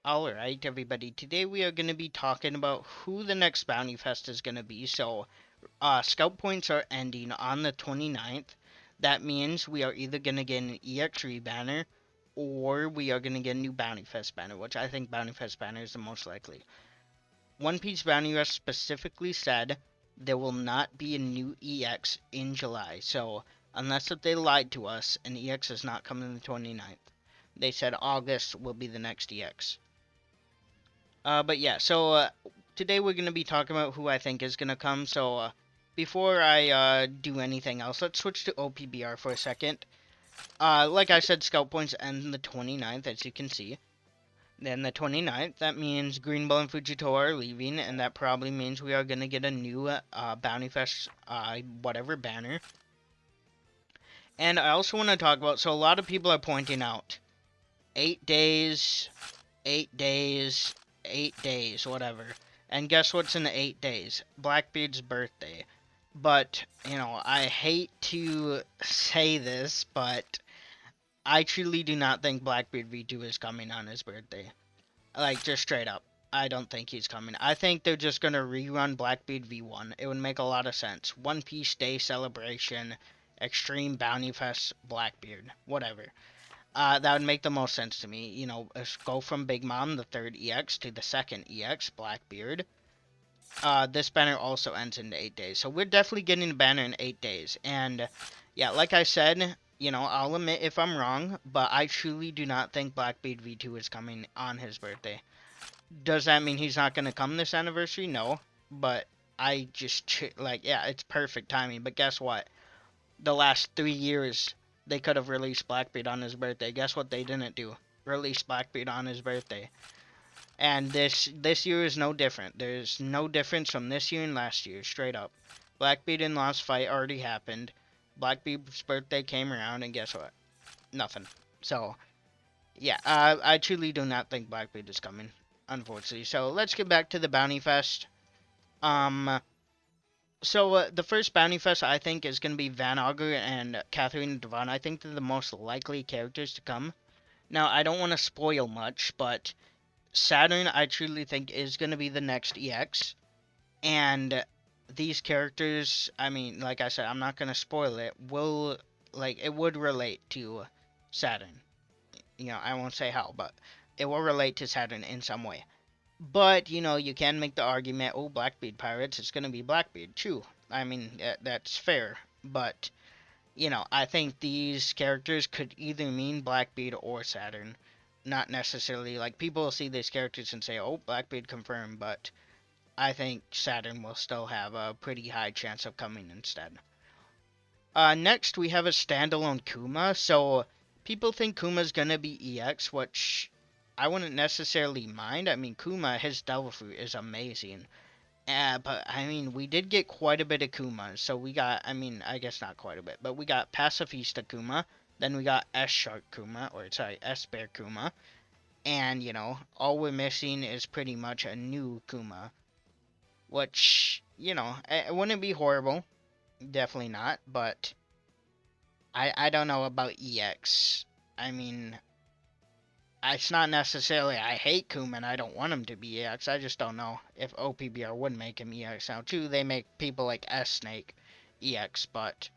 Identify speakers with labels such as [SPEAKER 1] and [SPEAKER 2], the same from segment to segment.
[SPEAKER 1] Alright, everybody, today we are going to be talking about who the next Bounty Fest is going to be. So, scout points are ending on the 29th. That means we are either going to get an EX3 banner or we are going to get a new Bounty Fest banner, which I think Bounty Fest banner is the most likely. OnePiece Bounty Rush specifically said there will not be a new EX in July. So, unless if they lied to us, an EX is not coming on the 29th. They said August will be the next EX. But yeah, so today we're going to be talking about who I think is going to come. So before I do anything else, let's switch to OPBR for a second. Like I said, scout points end the 29th, as you can see. Then the 29th, that means Greenball and Fujitoa are leaving, and that probably means we are going to get a new Bounty Fest, whatever banner. And I also want to talk about, so a lot of people are pointing out, 8 days, 8 days, 8 days, whatever. And guess what's in the 8 days? Blackbeard's birthday. But, I hate to say this, but I truly do not think Blackbeard V2 is coming on his birthday. Like, just straight up. I don't think he's coming. I think they're just going to rerun Blackbeard V1. It would make a lot of sense. One Piece Day Celebration, Extreme Bounty Fest, Blackbeard, whatever. That would make the most sense to me. Go from Big Mom, the third EX, to the second EX, Blackbeard. This banner also ends in 8 days. So we're definitely getting a banner in 8 days. And, yeah, like I said, I'll admit if I'm wrong, but I truly do not think Blackbeard V2 is coming on his birthday. Does that mean he's not going to come this anniversary? No. But I just, yeah, it's perfect timing. But guess what? The last 3 years, they could have released Blackbeard on his birthday. Guess what they didn't do? Release Blackbeard on his birthday. And this year is no different. There's no difference from this year and last year, straight up. Blackbeard and Lost Fight already happened. Blackbeard's birthday came around, and guess what? Nothing. So, yeah, I truly do not think Blackbeard is coming, unfortunately. So, let's get back to the Bounty Fest. The first Bounty Fest, I think, is going to be Van Augur and Catherine Devon. I think they're the most likely characters to come. Now, I don't want to spoil much, but Saturn, I truly think, is going to be the next EX. And these characters, I mean, like I said, I'm not going to spoil it, it would relate to Saturn. I won't say how, but it will relate to Saturn in some way. But, you can make the argument, oh, Blackbeard Pirates, it's going to be Blackbeard, too. I mean, that's fair. But, I think these characters could either mean Blackbeard or Saturn. Not necessarily, like, people will see these characters and say, oh, Blackbeard confirmed, but I think Saturn will still have a pretty high chance of coming instead. Next, we have a standalone Kuma. So, people think Kuma's going to be EX, which I wouldn't necessarily mind. I mean, Kuma, his Devil Fruit is amazing. But, I mean, we did get quite a bit of Kuma. So, we got, I mean, I guess not quite a bit, but we got Pacifista Kuma. Then we got S-Shark Kuma, or sorry, S-Bear Kuma. And, all we're missing is pretty much a new Kuma. Which, it wouldn't be horrible. Definitely not, but I don't know about EX. I mean, it's not necessarily I hate Kuma and I don't want him to be EX. I just don't know if OPBR would make him EX. Now, too, they make people like S-Snake EX, but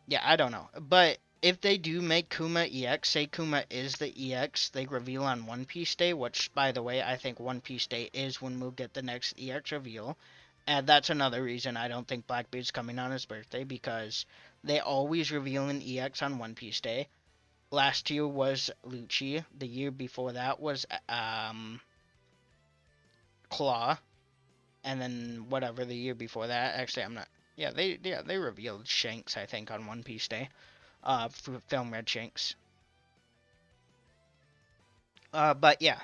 [SPEAKER 1] yeah, I don't know. But if they do make Kuma EX, say Kuma is the EX they reveal on One Piece Day, which, by the way, I think One Piece Day is when we'll get the next EX reveal. And that's another reason I don't think Blackbeard's coming on his birthday, because they always reveal an EX on One Piece Day. Last year was Lucci. The year before that was Claw. And then whatever the year before that. Actually, I'm not. Yeah, they revealed Shanks, I think, on One Piece Day. Film Red Shanks. But yeah,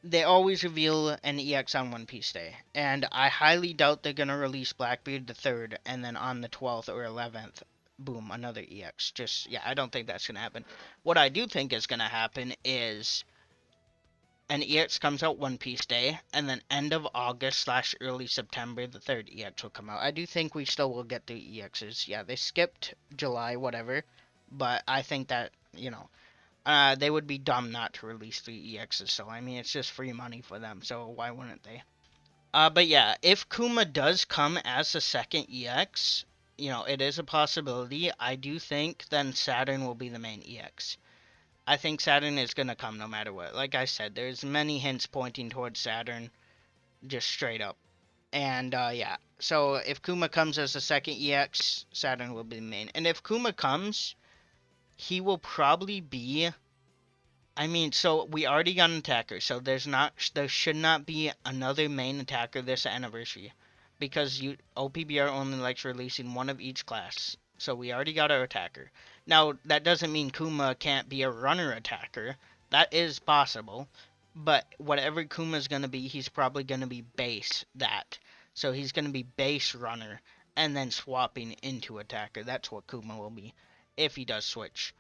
[SPEAKER 1] they always reveal an EX on One Piece Day, and I highly doubt they're gonna release Blackbeard the 3rd, and then on the 12th or 11th, boom, another EX. Just, yeah, I don't think that's gonna happen. What I do think is gonna happen is an EX comes out One Piece Day, and then end of August / early September, the 3rd EX will come out. I do think we still will get the EXs. Yeah, they skipped July, whatever, but I think that, They would be dumb not to release 3 EXs, so I mean, it's just free money for them, so why wouldn't they? But yeah, if Kuma does come as a second EX, you know, it is a possibility. I do think then Saturn will be the main EX. I think Saturn is going to come no matter what. Like I said, there's many hints pointing towards Saturn, just straight up. And yeah, so if Kuma comes as a second EX, Saturn will be the main. And if Kuma comes, he will probably be. I mean, so we already got an attacker, so there should not be another main attacker this anniversary, because OPBR only likes releasing one of each class. So we already got our attacker. Now that doesn't mean Kuma can't be a runner attacker. That is possible, but whatever Kuma's gonna be, he's probably gonna be base that. So he's gonna be base runner and then swapping into attacker. That's what Kuma will be if he does switch.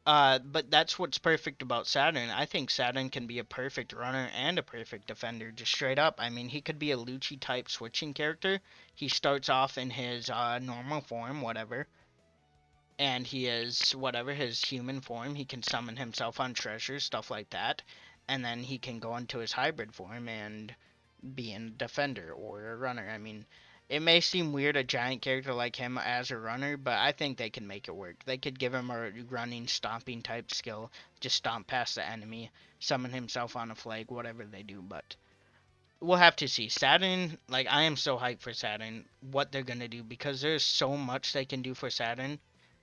[SPEAKER 1] But that's what's perfect about Saturn. I think Saturn can be a perfect runner and a perfect defender, just straight up. I mean, he could be a Lucci type switching character. He starts off in his normal form, whatever, and he is whatever his human form. He can summon himself on treasures, stuff like that, and then he can go into his hybrid form and be a defender or a runner. I mean, it may seem weird a giant character like him as a runner, but I think they can make it work. They could give him a running, stomping type skill, just stomp past the enemy, summon himself on a flag, whatever they do, but we'll have to see. Saturn, like, I am so hyped for Saturn, what they're gonna do, because there's so much they can do for Saturn.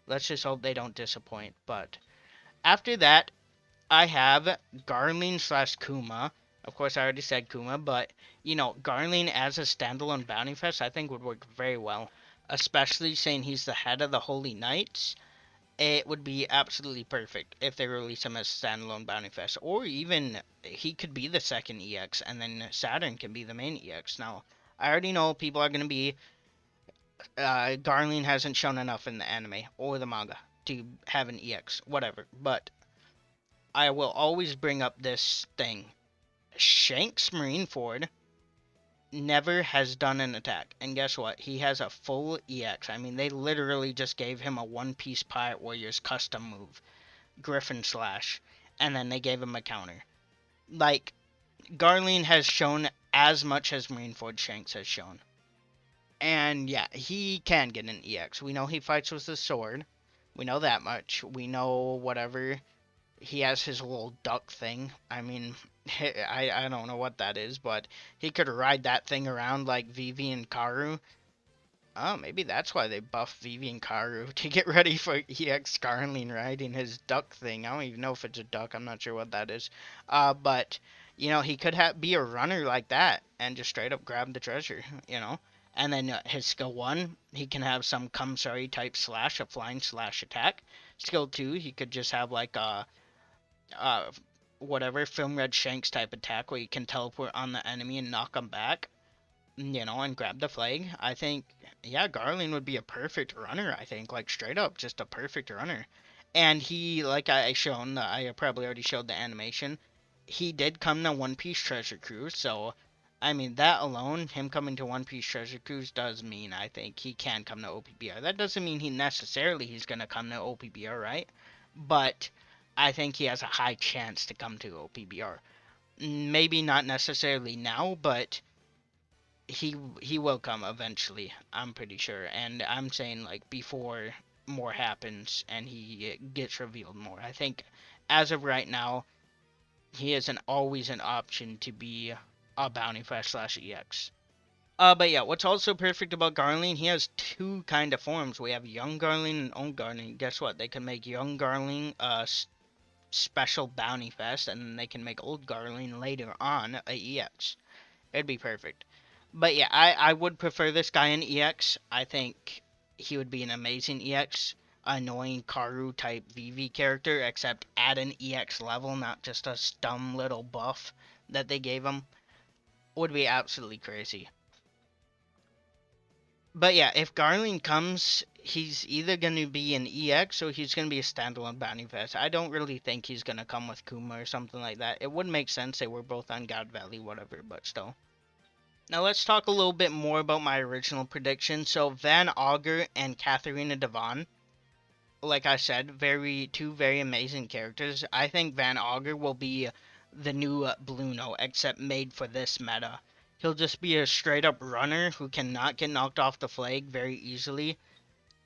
[SPEAKER 1] Let's just hope they don't disappoint. But after that, I have Garling slash Kuma. Of course, I already said Kuma, but, you know, Garling as a standalone Bounty Fest, I think would work very well. Especially saying he's the head of the Holy Knights. It would be absolutely perfect if they release him as standalone Bounty Fest. Or even, he could be the second EX, and then Saturn can be the main EX. Now, I already know people are going to be... Garling hasn't shown enough in the anime or the manga to have an EX, whatever. But I will always bring up this thing. Shanks Marineford never has done an attack. And guess what? He has a full EX. I mean, they literally just gave him a One Piece Pirate Warriors custom move, Griffin Slash, and then they gave him a counter. Like, Garling has shown as much as Marineford Shanks has shown. And yeah, he can get an EX. We know he fights with his sword. We know that much. We know whatever. He has his little duck thing. I mean, I don't know what that is, but he could ride that thing around like Vivi and Karu. Oh, maybe that's why they buffed Vivi and Karu to get ready for EX Garling riding his duck thing. I don't even know if it's a duck. I'm not sure what that is. But, you know, he could be a runner like that and just straight up grab the treasure, you know. And then his skill 1, he can have some Kamsari type slash, a flying slash attack. Skill 2, he could just have like a whatever Film Red Shanks type attack where you can teleport on the enemy and knock them back, you know, and grab the flag. I think, yeah, Garling would be a perfect runner. I think, like, straight up, just a perfect runner. And he, like I probably already showed the animation. He did come to One Piece Treasure Cruise, so I mean, that alone, him coming to One Piece Treasure Cruise does mean I think he can come to OPBR. That doesn't mean he's gonna come to OPBR, right? But I think he has a high chance to come to OPBR. Maybe not necessarily now, but he will come eventually. I'm pretty sure, and I'm saying like before more happens and he gets revealed more. I think as of right now, he is always an option to be a Bounty Fest slash EX. But yeah, what's also perfect about Garling, he has two kind of forms. We have Young Garling and Old Garling. Guess what? They can make Young Garling special Bounty Fest, and then they can make Old Garling later on a EX. It'd be perfect. But yeah, I would prefer this guy in EX. I think he would be an amazing EX. Annoying Karu type VV character, except at an EX level, not just a dumb little buff that they gave him. Would be absolutely crazy. But yeah, if Garling comes, he's either going to be an EX or he's going to be a standalone Bounty Fest. I don't really think he's going to come with Kuma or something like that. It would make sense. They were both on God Valley, whatever, but still. Now let's talk a little bit more about my original prediction. So Van Augur and Katharina Devon. like I said, two very amazing characters. I think Van Augur will be the new Bluno, except made for this meta. He'll just be a straight up runner who cannot get knocked off the flag very easily,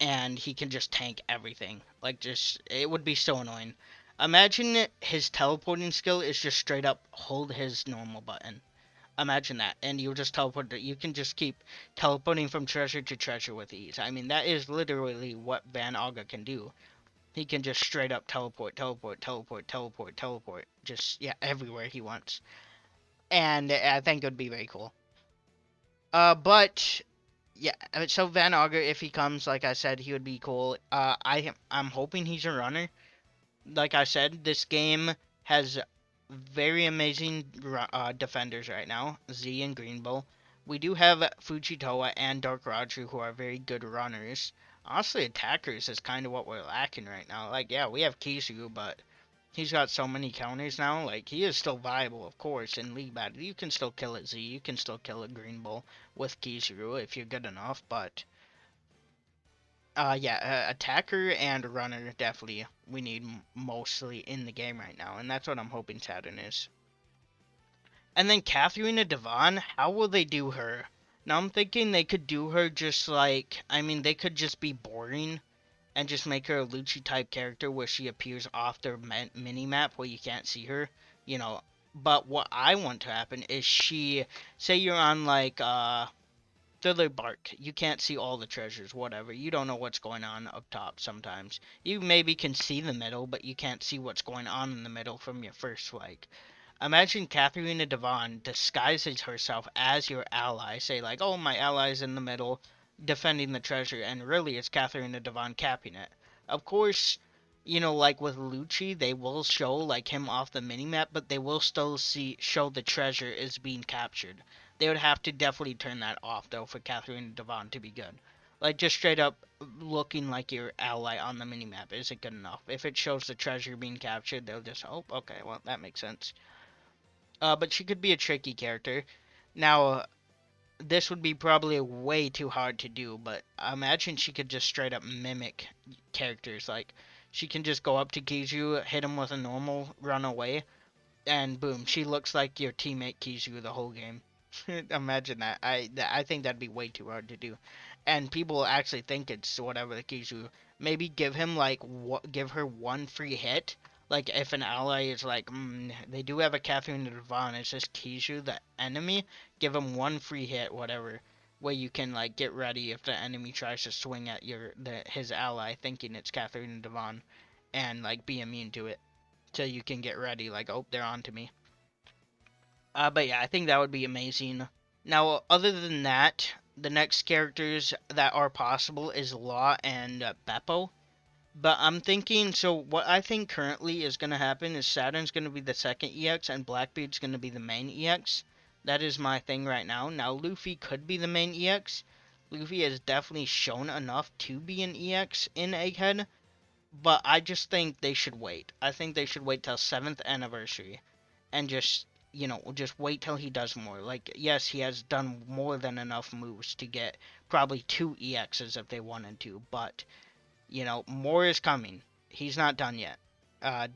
[SPEAKER 1] and he can just tank everything. Like, just, it would be so annoying. Imagine his teleporting skill is just straight up hold his normal button. Imagine that, and you just teleport. You can just keep teleporting from treasure to treasure with ease. I mean, that is literally what Van Augur can do. He can just straight up teleport, teleport, teleport, teleport, teleport. Just, yeah, everywhere he wants. And I think it would be very cool. But yeah, so Van Augur, if he comes, like I said, he would be cool. I'm hoping he's a runner. Like I said, this game has very amazing defenders right now, Z and Greenbow. We do have Fujitoa and Dark Roger who are very good runners. Honestly, attackers is kind of what we're lacking right now. Like, yeah, we have Kisu, but he's got so many counters now. Like, he is still viable, of course, in League Battle. You can still kill it Z, you can still kill a Greenbow with Kisu if you're good enough, but yeah, attacker and runner definitely we need mostly in the game right now, and that's what I'm hoping Saturn is. And then Katharina Devon, how will they do her? Now I'm thinking they could do her just like, I mean, they could just be boring and just make her a Lucci type character where she appears off their mini map where you can't see her, you know. But what I want to happen is say you're on like Thriller Bark. You can't see all the treasures, whatever. You don't know what's going on up top sometimes. You maybe can see the middle, but you can't see what's going on in the middle from your first flight. Imagine Katharina Devon disguises herself as your ally. Say like, oh, my ally's in the middle defending the treasure, and really it's Katharina Devon capping it. Of course, you know, like with Lucci, they will show like him off the minimap, but they will still show the treasure is being captured. They would have to definitely turn that off though for Katharina Devon to be good. Like just straight up looking like your ally on the minimap isn't good enough. If it shows the treasure being captured, they'll just, oh, okay, well that makes sense. But she could be a tricky character. Now, this would be probably way too hard to do, but imagine she could just straight up mimic characters. Like, she can just go up to Kizu, hit him with a normal, run away, and boom, she looks like your teammate Kizu the whole game. Imagine that. I think that'd be way too hard to do, and people actually think it's whatever the Kizu. Maybe give him like give her one free hit. Like if an ally is like, they do have a Catherine Devon, it's just Kizu the enemy. Give him one free hit, whatever, where you can like get ready if the enemy tries to swing at his ally, thinking it's Catherine Devon, and like be immune to it, so you can get ready. Like, oh, they're on to me. But yeah, I think that would be amazing. Now, other than that, the next characters that are possible is Law and Beppo. But I'm thinking, so what I think currently is going to happen is Saturn's going to be the second EX and Blackbeard's going to be the main EX. That is my thing right now. Now, Luffy could be the main EX. Luffy has definitely shown enough to be an EX in Egghead. But I just think they should wait. I think they should wait till 7th anniversary and just, you know, just wait till he does more. Like, yes, he has done more than enough moves to get probably 2 EXs if they wanted to, but, you know, more is coming. He's not done yet.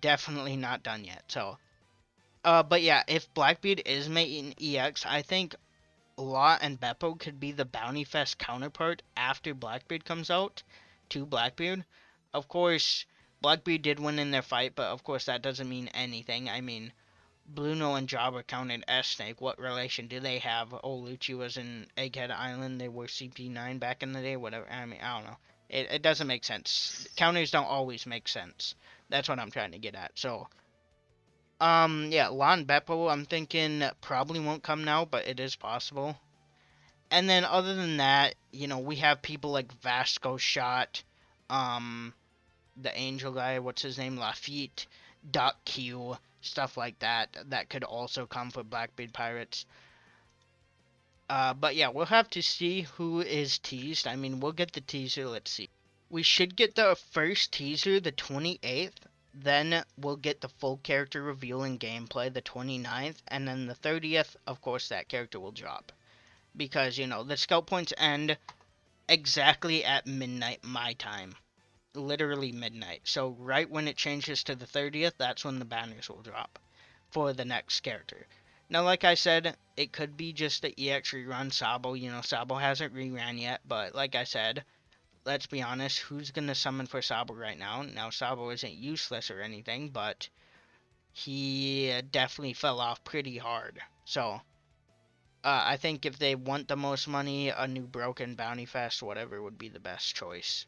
[SPEAKER 1] Definitely not done yet, so. But yeah, if Blackbeard is making EX, I think Law and Beppo could be the Bounty Fest counterpart after Blackbeard comes out to Blackbeard. Of course, Blackbeard did win in their fight, but of course that doesn't mean anything. I mean, Bluno and Jabba counted S-Snake. What relation do they have? Oh, Lucci was in Egghead Island. They were CP9 back in the day. Whatever. I mean, I don't know. It doesn't make sense. Counters don't always make sense. That's what I'm trying to get at. So, yeah, Lon Beppo, I'm thinking probably won't come now, but it is possible. And then other than that, you know, we have people like Vasco Shot, um, the Angel guy, what's his name, Lafitte, Doc Q, stuff like that, that could also come for Blackbeard Pirates. But yeah, we'll have to see who is teased. I mean, we'll get the teaser, let's see. We should get the first teaser the 28th, then we'll get the full character reveal and gameplay the 29th, and then the 30th, of course, that character will drop. Because, you know, the scout points end exactly at midnight my time. literally midnight. So right when it changes to the 30th, that's when the banners will drop for the next character. Now, like I said, it could be just the EX rerun Sabo. You know, Sabo hasn't reran yet, but like I said, let's be honest, who's going to summon for Sabo right now? Now, Sabo isn't useless or anything, but he definitely fell off pretty hard. So, I think if they want the most money, a new Broken Bounty Fest, whatever, would be the best choice.